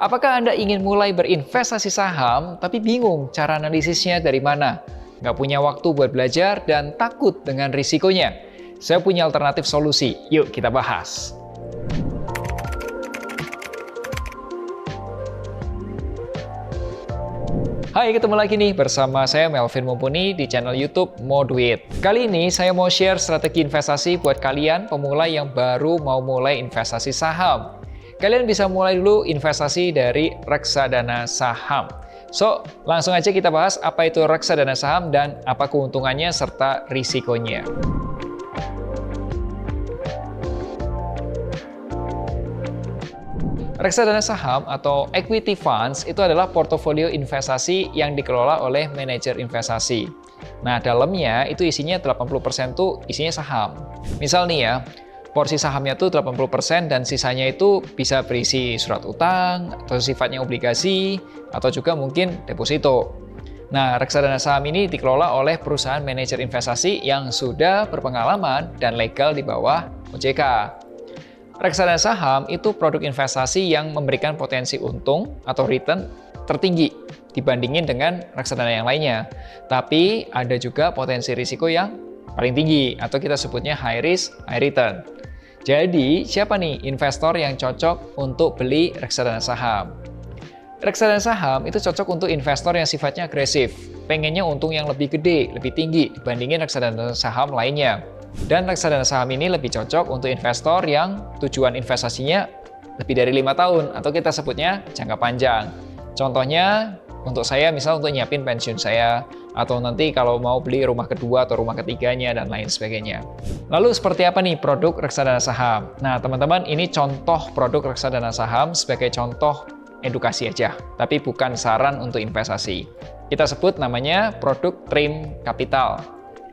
Apakah Anda ingin mulai berinvestasi saham, tapi bingung cara analisisnya dari mana? Nggak punya waktu buat belajar dan takut dengan risikonya? Saya punya alternatif solusi. Yuk kita bahas. Hai, ketemu lagi nih bersama saya Melvin Mumpuni di channel YouTube Moduit. Kali ini saya mau share strategi investasi buat kalian pemula yang baru mau mulai investasi saham. Kalian bisa mulai dulu investasi dari reksadana saham. So, langsung aja kita bahas apa itu reksadana saham dan apa keuntungannya serta risikonya. Reksadana saham atau equity funds itu adalah portofolio investasi yang dikelola oleh manajer investasi. Nah, dalamnya itu isinya 80% tuh isinya saham. Misal nih ya, porsi sahamnya tuh 80% dan sisanya itu bisa berisi surat utang, atau sifatnya obligasi, atau juga mungkin deposito. Nah, reksadana saham ini dikelola oleh perusahaan manajer investasi yang sudah berpengalaman dan legal di bawah OJK. Reksadana saham itu produk investasi yang memberikan potensi untung atau return tertinggi dibandingin dengan reksadana yang lainnya. Tapi ada juga potensi risiko yang paling tinggi atau kita sebutnya high risk, high return. Jadi, siapa nih investor yang cocok untuk beli reksadana saham? Reksadana saham itu cocok untuk investor yang sifatnya agresif, pengennya untung yang lebih gede, lebih tinggi dibandingin reksadana saham lainnya. Dan reksadana saham ini lebih cocok untuk investor yang tujuan investasinya lebih dari 5 tahun atau kita sebutnya jangka panjang. Contohnya untuk saya misal untuk nyiapin pensiun saya atau nanti kalau mau beli rumah kedua atau rumah ketiganya dan lain sebagainya. Lalu seperti apa nih produk reksadana saham? Nah teman-teman, ini contoh produk reksadana saham sebagai contoh edukasi aja, tapi bukan saran untuk investasi. Kita sebut namanya produk Trim Capital.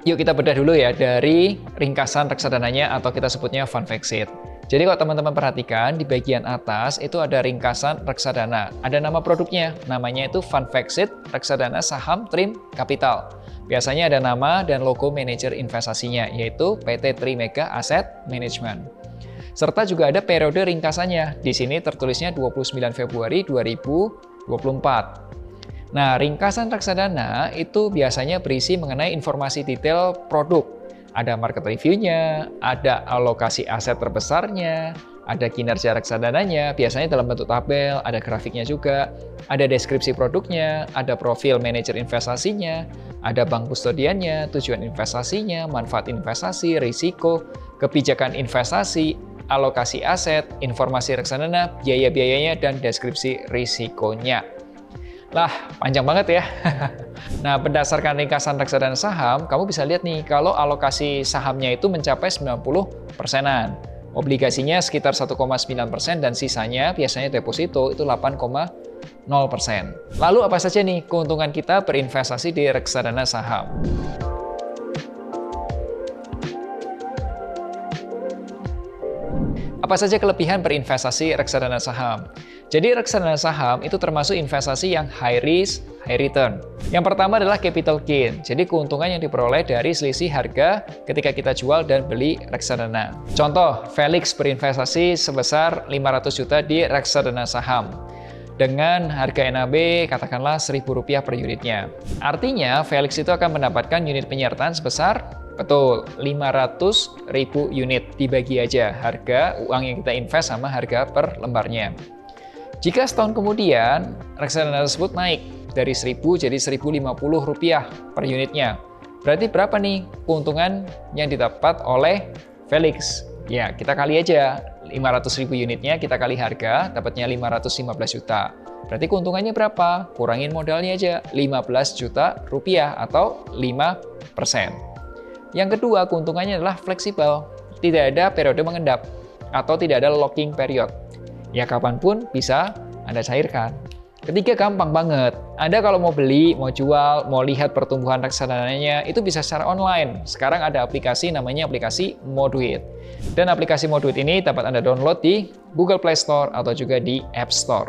Yuk kita bedah dulu ya dari ringkasan reksadananya atau kita sebutnya fund fact sheet. Jadi kalau teman-teman perhatikan di bagian atas itu ada ringkasan reksadana. Ada nama produknya, namanya itu fund fact sheet reksadana saham Trim Capital. Biasanya ada nama dan logo manajer investasinya yaitu PT Trimega Asset Management. Serta juga ada periode ringkasannya. Di sini tertulisnya 29 Februari 2024. Nah, ringkasan reksadana itu biasanya berisi mengenai informasi detail produk. Ada market review-nya, ada alokasi aset terbesarnya, ada kinerja reksadananya, biasanya dalam bentuk tabel, ada grafiknya juga, ada deskripsi produknya, ada profil manajer investasinya, ada bank kustodiannya, tujuan investasinya, manfaat investasi, risiko, kebijakan investasi, alokasi aset, informasi reksadana, biaya-biayanya, dan deskripsi risikonya. Lah, panjang banget ya. Nah, berdasarkan ringkasan reksadana saham, kamu bisa lihat nih, kalau alokasi sahamnya itu mencapai 90%-an. Obligasinya sekitar 1,9% dan sisanya biasanya deposito itu 8,0%. Lalu apa saja nih keuntungan kita berinvestasi di reksadana saham? Apa saja kelebihan berinvestasi reksadana saham? Jadi reksadana saham itu termasuk investasi yang high risk, high return. Yang pertama adalah capital gain. Jadi keuntungan yang diperoleh dari selisih harga ketika kita jual dan beli reksadana. Contoh, Felix berinvestasi sebesar 500 juta di reksadana saham. Dengan harga NAB katakanlah Rp1.000 per unitnya. Artinya Felix itu akan mendapatkan unit penyertaan sebesar betul, 500.000 unit. Dibagi aja harga uang yang kita invest sama harga per lembarnya. Jika setahun kemudian reksadana tersebut naik dari 1.000 jadi Rp1.050 per unitnya. Berarti berapa nih keuntungan yang didapat oleh Felix? Ya, kita kali aja 500.000 unitnya, kita kali harga, dapatnya 515 juta. Berarti keuntungannya berapa? Kurangin modalnya aja, 15 juta rupiah atau 5%. Yang kedua, keuntungannya adalah fleksibel. Tidak ada periode mengendap atau tidak ada locking period. Ya kapanpun bisa Anda cairkan. Ketiga, gampang banget. Anda kalau mau beli, mau jual, mau lihat pertumbuhan reksadananya, itu bisa secara online. Sekarang ada aplikasi namanya aplikasi Moduit. Dan aplikasi Moduit ini dapat Anda download di Google Play Store atau juga di App Store.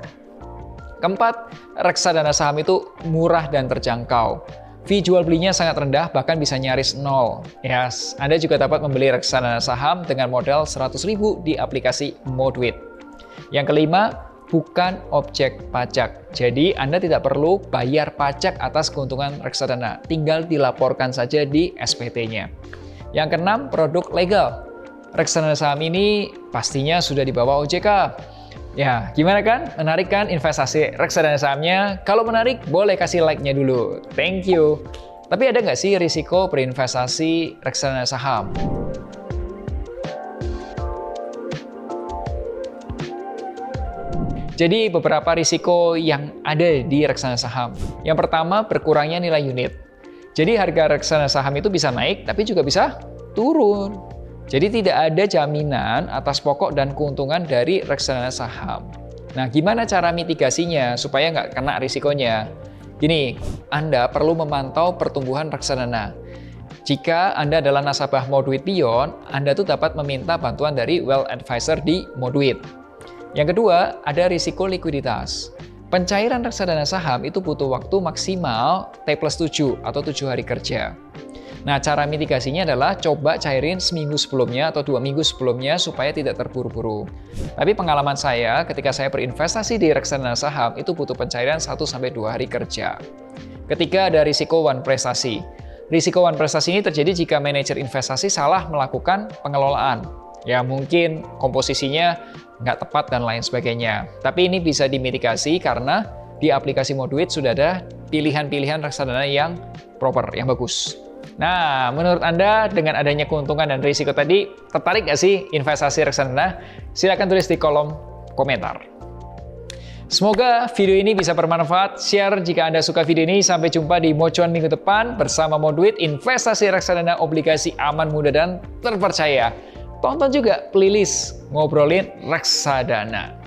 Keempat, reksadana saham itu murah dan terjangkau. Fee jual belinya sangat rendah, bahkan bisa nyaris nol. Yes, Anda juga dapat membeli reksadana saham dengan modal 100.000 di aplikasi Moduit. Yang kelima, bukan objek pajak. Jadi Anda tidak perlu bayar pajak atas keuntungan reksadana, tinggal dilaporkan saja di SPT-nya. Yang keenam, produk legal. Reksadana saham ini pastinya sudah di bawah OJK. Ya, gimana kan? Menarik kan investasi reksadana sahamnya? Kalau menarik, boleh kasih like-nya dulu. Thank you. Tapi ada nggak sih risiko berinvestasi reksadana saham? Jadi beberapa risiko yang ada di reksadana saham. Yang pertama, berkurangnya nilai unit. Jadi harga reksadana saham itu bisa naik, tapi juga bisa turun. Jadi tidak ada jaminan atas pokok dan keuntungan dari reksadana saham. Nah, gimana cara mitigasinya supaya nggak kena risikonya? Gini, Anda perlu memantau pertumbuhan reksadana. Jika Anda adalah nasabah Moduit Pion, Anda tuh dapat meminta bantuan dari Wealth Advisor di Moduit. Yang kedua, ada risiko likuiditas. Pencairan reksadana saham itu butuh waktu maksimal T+7 atau 7 hari kerja. Nah, cara mitigasinya adalah coba cairin seminggu sebelumnya atau 2 minggu sebelumnya supaya tidak terburu-buru. Tapi pengalaman saya ketika saya berinvestasi di reksadana saham itu butuh pencairan 1-2 hari kerja. Ketiga, ada risiko one prestasi. Risiko one prestasi ini terjadi jika manajer investasi salah melakukan pengelolaan. Ya, mungkin komposisinya nggak tepat dan lain sebagainya. Tapi ini bisa dimitigasi karena di aplikasi Moduit sudah ada pilihan-pilihan reksadana yang proper, yang bagus. Nah, menurut Anda dengan adanya keuntungan dan risiko tadi, tertarik nggak sih investasi reksadana? Silahkan tulis di kolom komentar. Semoga video ini bisa bermanfaat. Share jika Anda suka video ini. Sampai jumpa di Mocuan minggu depan bersama Moduit, investasi reksadana obligasi aman, mudah, dan terpercaya. Tonton juga playlist Ngobrolin Reksadana.